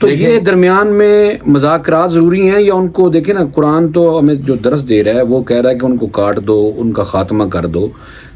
تو یہ درمیان میں مذاکرات ضروری ہیں یا ان کو دیکھیں نا، قرآن تو ہمیں جو درس دے رہا ہے وہ کہہ رہا ہے کہ ان کو کاٹ دو، ان کا خاتمہ کر دو،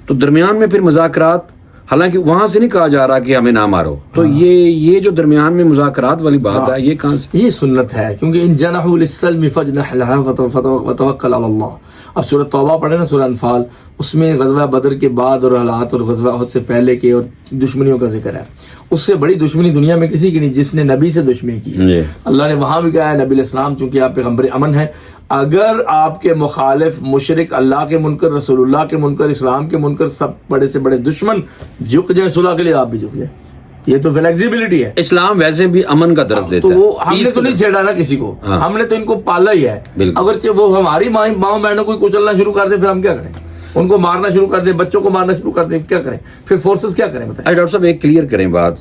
تو درمیان میں پھر مذاکرات، حالانکہ وہاں سے نہیں کہا جا رہا کہ ہمیں نہ مارو، تو یہ جو درمیان میں مذاکرات والی بات ہے یہ کہاں سے؟ یہ سنت ہے، کیونکہ ان جنحوا للسلم فاجنح لها وتوکل علی اللہ. اب سورہ توبہ پڑھے نا، سورہ انفال، اس میں غزوہ بدر کے بعد اور حالات اور غزوہ احد سے پہلے کے اور دشمنیوں کا ذکر ہے. اس سے بڑی دشمنی دنیا میں کسی کی نہیں جس نے نبی سے دشمنی کی. اللہ نے وہاں بھی کہا ہے نبی علیہ السلام چونکہ آپ پیغمبر امن ہیں، اگر آپ کے مخالف مشرک، اللہ کے منکر، رسول اللہ کے منکر، اسلام کے منکر، سب بڑے سے بڑے دشمن جھک جائیں صلح کے لیے، آپ بھی جھک جائیں. یہ تو فلیکسیبلٹی ہے. اسلام ویسے بھی امن کا درس دیتا ہے. تو وہ ہم نے تو نہیں چھیڑا نا کسی کو، ہم نے تو ان کو پالا ہی ہے. اگرچہ وہ ہماری ماؤں بہنوں کو کچلنا شروع کر دے پھر ہم کیا کریں؟ ان کو مارنا شروع کر دیں، بچوں کو مارنا شروع کر دیں، کیا کریں پھر؟ فورسز کیا کریں بتائیں؟ ڈاکٹر صاحب ایک کلیئر کریں بات،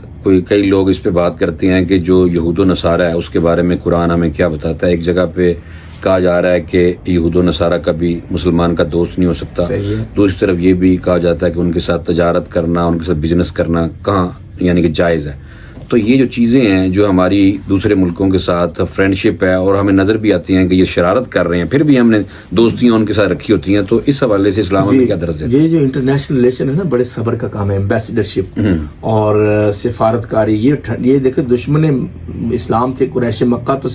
کئی لوگ اس پہ بات کرتے ہیں کہ جو یہود و نصارہ ہے اس کے بارے میں قرآن ہمیں کیا بتاتا ہے. ایک جگہ پہ کہا جا رہا ہے کہ یہود و نصارہ کبھی مسلمان کا دوست نہیں ہو سکتا، دوسری طرف یہ بھی کہا جاتا ہے کہ ان کے ساتھ تجارت کرنا، ان کے ساتھ بزنس کرنا کہاں یعنی کہ جائز ہے. تو یہ جو چیزیں ہیں جو ہماری دوسرے ملکوں کے ساتھ فرینڈشپ ہے اور ہمیں نظر بھی آتی ہیں کہ یہ شرارت کر رہے ہیں، پھر بھی ہم نے دوستیاں ان کے ساتھ رکھی ہوتی ہیں، تو اس حوالے سے اسلام ہمیں کیا درس دیتا ہے؟ یہ جو انٹرنیشنل ریلیشن ہے نا، بڑے صبر کا کام ہے. ایمبیسڈرشپ اور سفارتکاری، یہ دیکھیں دشمن اسلام تھے قریش مکہ، تو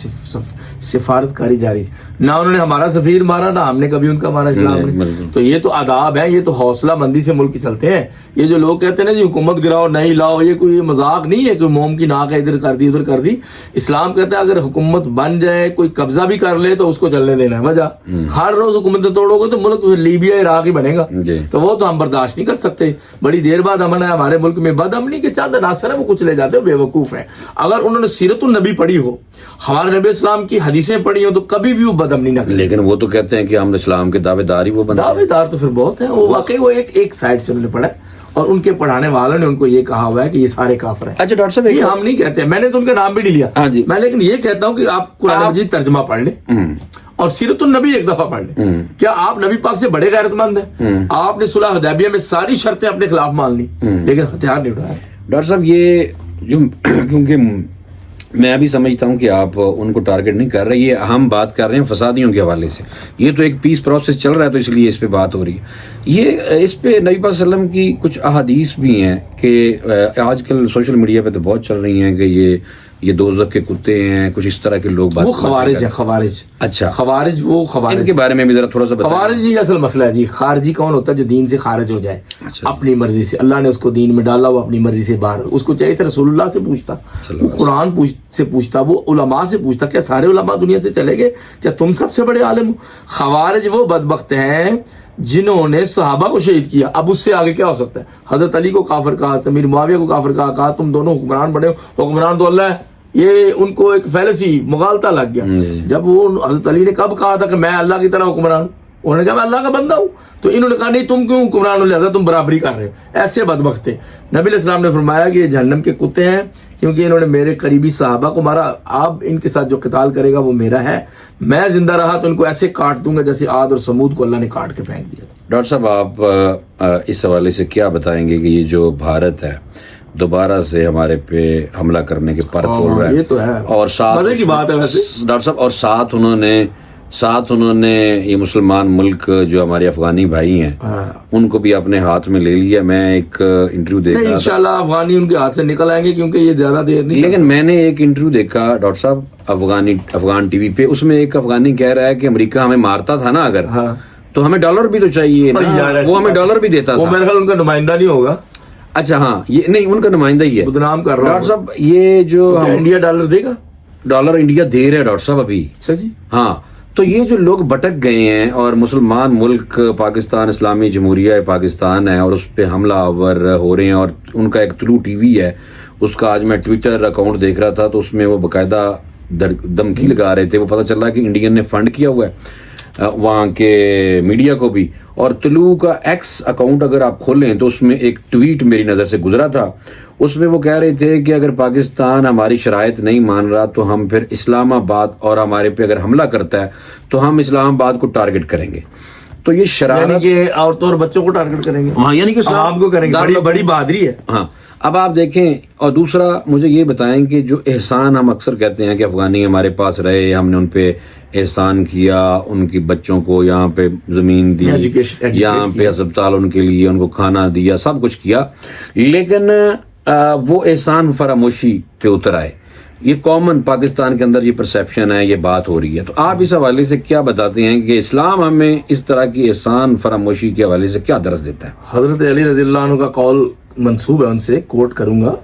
سفارتکاری جاری تھی. نہ انہوں نے ہمارا سفیر مارا، نہ ہم نے کبھی ان کا مارا اسلام نے. تو یہ تو آداب ہے، یہ تو حوصلہ مندی سے ملک چلتے ہیں. یہ جو لوگ کہتے ہیں نا جی حکومت گراؤ نہیں لاؤ، یہ کوئی مذاق نہیں ہے کہ موم کی ناک ہے ادھر کر دی ادھر کر دی. اسلام کہتا ہے اگر حکومت بن جائے، کوئی قبضہ بھی کر لے تو اس کو چلنے دینا ہے. وجہ ہر روز حکومتیں توڑو گے تو ملک لیبیا عراق ہی بنے گا. تو وہ تو ہم برداشت نہیں کر سکتے. بڑی دیر بعد امن ہے ہمارے ملک میں. بد امنی کے چاند عناصر ہیں وہ کچھ لے جاتے ہیں، بے وقوف ہیں. اگر انہوں نے سیرت النبی پڑھی ہو، ہمارے نبی اسلام کی حدیثیں پڑھی ہو، تو کبھی بھی وہ بد امنی نہ کریں. لیکن وہ تو کہتے ہیں کہ ہم اسلام کے دعوے دار ہی وہ بندے، دعوے دار تو پھر بہت ہیں. وہ واقعی وہ ایک سائڈ سے انہوں نے پڑھا اور ان کے پڑھانے والوں نے ان کو یہ کہا ہوا ہے کہ یہ سارے کافر ہیں. اچھا ڈاکٹر صاحب یہ ہم نہیں کہتے، میں نے تو ان کا نام بھی نہیں لیا. میں لیکن یہ کہتا ہوں کہ آپ قرآن مجید ترجمہ پڑھ لیں اور سیرت النبی ایک دفعہ پڑھ لیں. کیا آپ نبی پاک سے بڑے غیرت مند ہیں؟ آپ نے صلح حدیبیہ میں ساری شرطیں اپنے خلاف مان لی لیکن ہتھیار نہیں اٹھایا. ڈاکٹر صاحب یہ جو کیونکہ میں ابھی سمجھتا ہوں کہ آپ ان کو ٹارگٹ نہیں کر رہے، یہ ہم بات کر رہے ہیں فسادیوں کے حوالے سے. یہ تو ایک پیس پروسیس چل رہا ہے تو اس لیے اس پہ بات ہو رہی ہے. یہ اس پہ نبی پاک صلی اللہ علیہ وسلم کی کچھ احادیث بھی ہیں کہ آج کل سوشل میڈیا پہ تو بہت چل رہی ہیں کہ یہ دوزخ کے کتے ہیں، کچھ اس طرح کے لوگ بات. وہ خوارج ہیں، خوارج. اچھا خوارج، وہ خوارج ان کے بارے میں بھی ذرا تھوڑا سا بتائیں. خوارج جی اصل مسئلہ ہے جی. خارجی کون ہوتا ہے؟ جو دین سے خارج ہو جائے اپنی مرضی سے. اللہ نے اس کو دین میں ڈالا، وہ اپنی مرضی سے باہر. اس کو چاہیے تھا رسول اللہ سے پوچھتا، وہ قرآن سے پوچھتا، وہ علماء سے پوچھتا. کیا سارے علماء دنیا سے چلے گئے؟ کیا تم سب سے بڑے عالم ہو؟ خوارج وہ بدبخت ہیں جنہوں نے صحابہ کو شہید کیا. اب اس سے آگے کیا ہو سکتا ہے؟ حضرت علی کو کافر کہا، امیر معاویہ کو کافر کہا تم دونوں حکمران بنے ہو، حکمران تو اللہ ہے. یہ ان کو ایک فیلسی مغالطہ لگ گیا. جب وہ حضرت علی نے کب کہا تھا کہ میں اللہ کی طرح حکمران، انہوں نے کہا میں اللہ کا بندہ ہوں. تو انہوں نے کہا نہیں تم کیوں حکمران ہو، لہذا تم برابری کر رہے ہو. ایسے بدبخت تھے. نبی علیہ السلام نے فرمایا کہ یہ جہنم کے کتے ہیں کیونکہ انہوں نے میرے قریبی صحابہ کو مارا. اب ان کے ساتھ جو قتال کرے گا وہ میرا ہے. میں زندہ رہا تو ان کو ایسے کاٹ دوں گا جیسے عاد اور سمود کو اللہ نے کاٹ کے پھینک دیا. ڈاکٹر صاحب آپ اس حوالے سے کیا بتائیں گے کہ یہ جو بھارت ہے دوبارہ سے ہمارے پہ حملہ کرنے کے پر تول رہا ہے؟ یہ تو ہے اور ساتھ مزے کی بات ہے ویسے ڈاکٹر صاحب، اور ساتھ انہوں نے یہ مسلمان ملک جو ہمارے افغانی بھائی ہیں ان کو بھی اپنے ہاتھ میں لے لیا. میں ایک انٹرویو دیکھا، انشاءاللہ افغانی ان کے ہاتھ سے نکل آئیں گے کیونکہ یہ زیادہ دیر نہیں. لیکن میں نے ایک انٹرویو دیکھا ڈاکٹر صاحب افغان ٹی وی پہ، اس میں ایک افغانی کہہ رہا ہے کہ امریکہ ہمیں مارتا تھا نا اگر تو ہمیں ڈالر بھی تو چاہیے، وہ ہمیں ڈالر بھی دیتا تھا. وہ میرے خیال ان کا نمائندہ نہیں ہوگا. اچھا ہاں، یہ نہیں ان کا نمائندہ ہی ہے. بدنام کر رہا ڈاکٹر صاحب یہ جو انڈیا ڈالر دے گا، ڈالر انڈیا دے رہا ہے ڈاکٹر صاحب ابھی. اچھا جی ہاں. تو یہ جو لوگ بھٹک گئے ہیں اور مسلمان ملک پاکستان اسلامی جمہوریہ پاکستان ہے اور اس پہ حملہ آور ہو رہے ہیں، اور ان کا ایک طلوع ٹی وی ہے، اس کا آج میں ٹویٹر اکاؤنٹ دیکھ رہا تھا تو اس میں وہ باقاعدہ دھمکی لگا رہے تھے. وہ پتہ چل رہا ہے کہ انڈین نے فنڈ کیا ہوا ہے وہاں کے میڈیا کو بھی. اور طلوع کا ایکس اکاؤنٹ اگر آپ کھولیں تو اس میں ایک ٹویٹ میری نظر سے گزرا تھا. اس میں وہ کہہ رہے تھے کہ اگر پاکستان ہماری شرائط نہیں مان رہا تو ہم پھر اسلام آباد اور ہمارے پہ اگر حملہ کرتا ہے تو ہم اسلام آباد کو ٹارگٹ کریں گے. تو یہ شرارت، یعنی کہ عورتوں اور بچوں کو ٹارگٹ کریں گے. ہاں، یعنی کہ عوام کو کریں گے. بڑی بہادری ہے. ہاں. اب آپ دیکھیں، اور دوسرا مجھے یہ بتائیں کہ جو احسان ہم اکثر کہتے ہیں کہ افغانی ہمارے پاس رہے، ہم نے ان پہ احسان کیا، ان کی بچوں کو یہاں پہ زمین دی، یہاں پہ ہسپتال ان کے لیے، ان کو کھانا دیا، سب کچھ کیا، لیکن وہ احسان فراموشی پہ اتر آئے. یہ کامن پاکستان کے اندر یہ پرسیپشن ہے، یہ بات ہو رہی ہے. تو آپ اس حوالے سے کیا بتاتے ہیں کہ اسلام ہمیں اس طرح کی احسان فراموشی کے حوالے سے کیا درس دیتا ہے؟ حضرت علی رضی اللہ عنہ کا قول منسوب ہے ان سے، کوٹ کروں گا،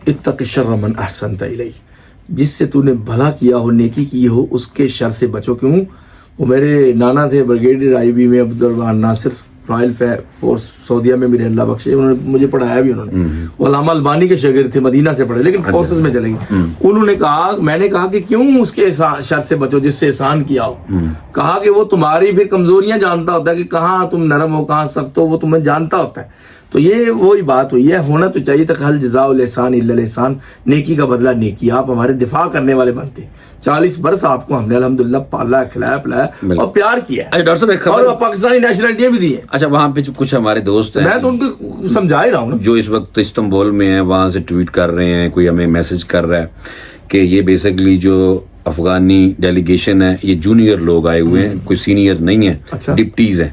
اتق الشر من احسنت الیہ، جس سے تو نے بھلا کیا ہو، نیکی کی ہو، اس کے شر سے بچو. کیوں؟ وہ میرے نانا تھے بریگیڈیئر IB میں عبد الرحمان ناصر، رائل فورس سعودیہ میں، میرے اللہ بخشے، انہوں نے مجھے پڑھایا بھی، انہوں نے، وہ علامہ البانی کے شاگرد تھے، مدینہ سے پڑھے لیکن فورسز میں چلے گئے. انہوں نے کہا، میں نے کہا کہ کیوں اس کے شر سے بچو جس سے احسان کیا ہو؟ کہا کہ وہ تمہاری پھر کمزوریاں جانتا ہوتا ہے کہ کہاں تم نرم ہو کہاں سخت ہو، وہ تمہیں جانتا ہوتا ہے. تو یہ وہی بات ہوئی ہے، ہونا تو چاہیے تھا حل جزاء الاحسان الا الاحسان، نیکی کا بدلہ نیکی. آپ ہمارے دفاع کرنے والے بنتے ہیں. 40 برس آپ کو ہم نے الحمدللہ پالا، کھلایا پلایا اور پیار کیا ہے، ڈاکٹر صاحب اور پاکستانی نیشنلٹیاں بھی دی ہیں. اچھا، وہاں پہ کچھ ہمارے دوست ہیں، میں تو ان کو سمجھا ہی رہا ہوں، جو اس وقت استنبول میں ہیں، وہاں سے ٹویٹ کر رہے ہیں، کوئی ہمیں میسج کر رہا ہے کہ یہ بیسیکلی جو افغانی ڈیلیگیشن ہے یہ جونیئر لوگ آئے ہوئے ہیں، کوئی سینئر نہیں ہے، ڈپٹیز ہیں،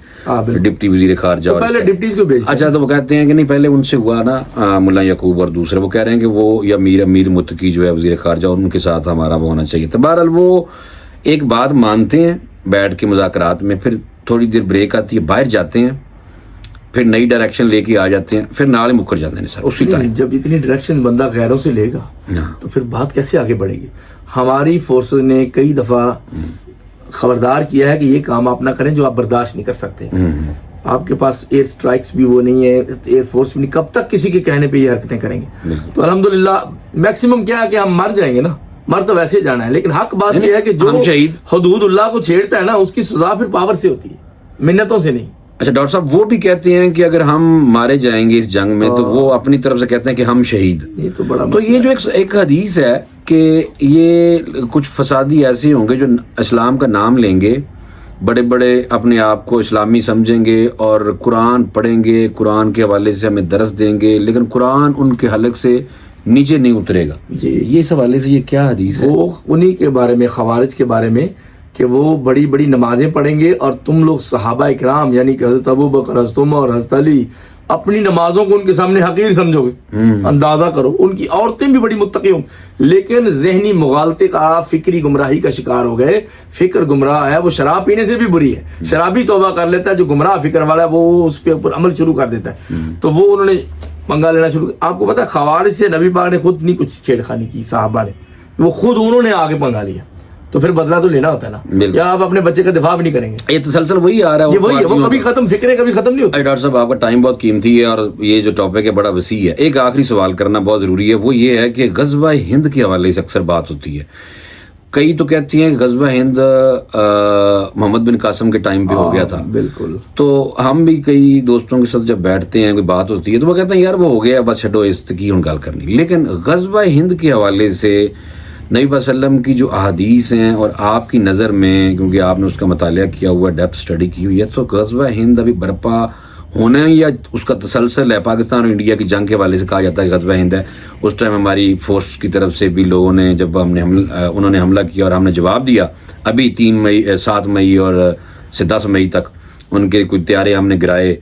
ڈپٹی وزیر خارجہ. پہلے ڈپٹیز کو بھیجتے. اچھا، تو وہ کہتے ہیں کہ نہیں، پہلے ان سے ہوا نا ملا یعقوب اور دوسرے، وہ کہہ رہے ہیں کہ وہ یا امیر متقی جو ہے وزیر خارجہ، ان کے ساتھ ہمارا وہ ہونا چاہیے. تو بہرحال وہ ایک بات مانتے ہیں بیٹھ کے مذاکرات میں، پھر تھوڑی دیر بریک آتی ہے، باہر جاتے ہیں، پھر نئی ڈائریکشن لے کے آ جاتے ہیں، پھر نال مکر جاتے ہیں. سر اسی طرح جب اتنی ڈائریکشن بندہ غیروں سے لے گا تو پھر بات کیسے آگے بڑھے گی؟ ہماری فورسز نے کئی دفعہ خبردار کیا ہے کہ یہ کام آپ نہ کریں جو آپ برداشت نہیں کر سکتے. آپ کے پاس ایئر سٹرائکس بھی وہ نہیں ہے، ایئر فورس بھی نہیں، کب تک کسی کے کہنے پہ یہ حرکتیں کریں گے؟ تو الحمدللہ میکسیمم کیا ہے کہ ہم مر جائیں گے نا، مر تو ویسے جانا ہے، لیکن حق بات یہ ہے کہ جو حدود اللہ کو چھیڑتا ہے نا اس کی سزا پھر پاور سے ہوتی ہے، منتوں سے نہیں. اچھا ڈاکٹر صاحب، وہ بھی کہتے ہیں کہ اگر ہم مارے جائیں گے اس جنگ میں تو وہ اپنی طرف سے کہتے ہیں کہ ہم شہید. یہ تو بڑا تو یہ جو ایک حدیث ہے کہ یہ کچھ فسادی ایسے ہوں گے جو اسلام کا نام لیں گے، بڑے بڑے اپنے آپ کو اسلامی سمجھیں گے اور قرآن پڑھیں گے، قرآن کے حوالے سے ہمیں درس دیں گے، لیکن قرآن ان کے حلق سے نیچے نہیں اترے گا. جی، یہ اس حوالے سے یہ کیا حدیث ہے؟ وہ انہی کے بارے میں، خوارج کے بارے میں، کہ وہ بڑی بڑی نمازیں پڑھیں گے اور تم لوگ صحابہ اکرام یعنی کہ حضرت ابوبکر، حضرت عمر، حضرت علی، اپنی نمازوں کو ان کے سامنے حقیر سمجھو گے. اندازہ کرو، ان کی عورتیں بھی بڑی متقی ہوں، لیکن ذہنی مغالطے کا، فکری گمراہی کا شکار ہو گئے. فکر گمراہ ہے، وہ شراب پینے سے بھی بری ہے. شرابی توبہ کر لیتا ہے، جو گمراہ فکر والا ہے وہ اس پہ اوپر عمل شروع کر دیتا ہے. تو وہ انہوں نے پنگا لینا شروع کیا. آپ کو پتا ہے خوارج سے نبی پاک نے خود نہیں کچھ چھیڑخانی کی، صحابہ نے، وہ خود انہوں نے آگے پنگا لیا. تو پھر بدلہ تو لینا ہوتا ہے نا، یا آپ اپنے بچے کا دفاع بھی نہیں کریں گے. یہ تسلسل وہی آ رہا ہے، وہی ہے، وہ کبھی ختم، فکریں کبھی ختم نہیں ہوتی. ڈاکٹر صاحب آپ کا ٹائم بہت قیمتی ہے اور یہ جو ٹاپک ہے بڑا وسیع ہے. ایک آخری سوال کرنا بہت ضروری ہے، وہ یہ ہے کہ غزوہ ہند کے حوالے سے اکثر بات ہوتی ہے. کئی تو کہتی ہیں کہ غزوہ ہند محمد بن قاسم کے ٹائم پہ ہو گیا تھا. بالکل. تو ہم بھی کئی دوستوں کے ساتھ جب بیٹھتے ہیں، کوئی بات ہوتی ہے تو وہ کہتے ہیں یار وہ ہو گیا، بس چھڈو اس کی ہن گل کرنی. لیکن غزوہ ہند کے حوالے سے نبی صلی اللہ علیہ وسلم کی جو احادیث ہیں اور آپ کی نظر میں، کیونکہ آپ نے اس کا مطالعہ کیا ہوا، ڈیپتھ اسٹڈی کی ہوئی ہے، تو غزوہ ہند ابھی برپا ہونا ہے یا اس کا تسلسل ہے؟ پاکستان اور انڈیا کی جنگ کے حوالے سے کہا جاتا ہے کہ غزوہ ہند ہے. اس ٹائم ہماری فورس کی طرف سے بھی لوگوں نے، جب انہوں نے حملہ کیا اور ہم نے جواب دیا، ابھی 7 مئی اور سے 10 مئی تک ان کے کوئی طیارے ہم نے گرائے.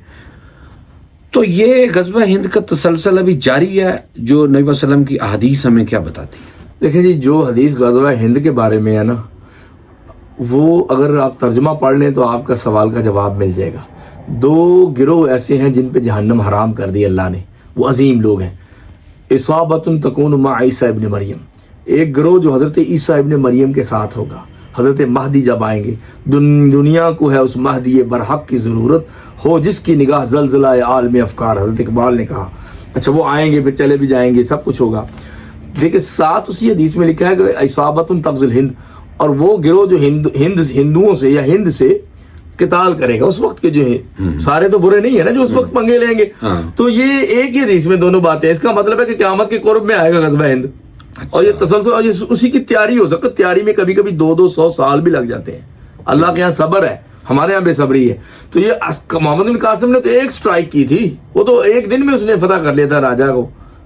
تو یہ غزوہ ہند کا تسلسل ابھی جاری ہے، جو نبی صلی اللہ علیہ وسلم کی احادیث ہمیں کیا بتاتی ہے؟ دیکھیں جی، جو حدیث غزوہ ہند کے بارے میں ہے نا، وہ اگر آپ ترجمہ پڑھ لیں تو آپ کا سوال کا جواب مل جائے گا. 2 گروہ ایسے ہیں جن پہ جہنم حرام کر دی اللہ نے، وہ عظیم لوگ ہیں. اصابۃ تکون مع عیسیٰ ابن مریم، ایک گروہ جو حضرت عیسیٰ ابن مریم کے ساتھ ہوگا. حضرت مہدی جب آئیں گے، دنیا کو ہے اس مہدی برحق کی ضرورت، ہو جس کی نگاہ زلزلہ عالم افکار. حضرت اقبال نے کہا. اچھا، وہ آئیں گے، پھر چلے بھی جائیں گے، سب کچھ ہوگا. دیکھیں ساتھ اسی حدیث میں لکھا ہے کہ اصابۃ تغزل ہند، اور وہ گروہ جو ہندوؤں سے یا ہند سے قتال کرے گا. اس وقت کے جو ہیں سارے تو برے نہیں ہے نا جو اس وقت پنگے لیں گے. تو یہ ایک ہی حدیث میں دونوں باتیں. اس کا مطلب ہے کہ قیامت کے قرب میں آئے گا غزوہ ہند، اور یہ تسلسل، اور اسی کی تیاری ہو سکتی. تیاری میں کبھی کبھی 200 سال بھی لگ جاتے ہیں. اللہ کے یہاں صبر ہے، ہمارے یہاں بے صبری ہے. تو یہ محمد بن قاسم نے تو ایک سٹرائک کی تھی، وہ تو ایک دن میں اس نے فتح کر لیا تھا راجا کو.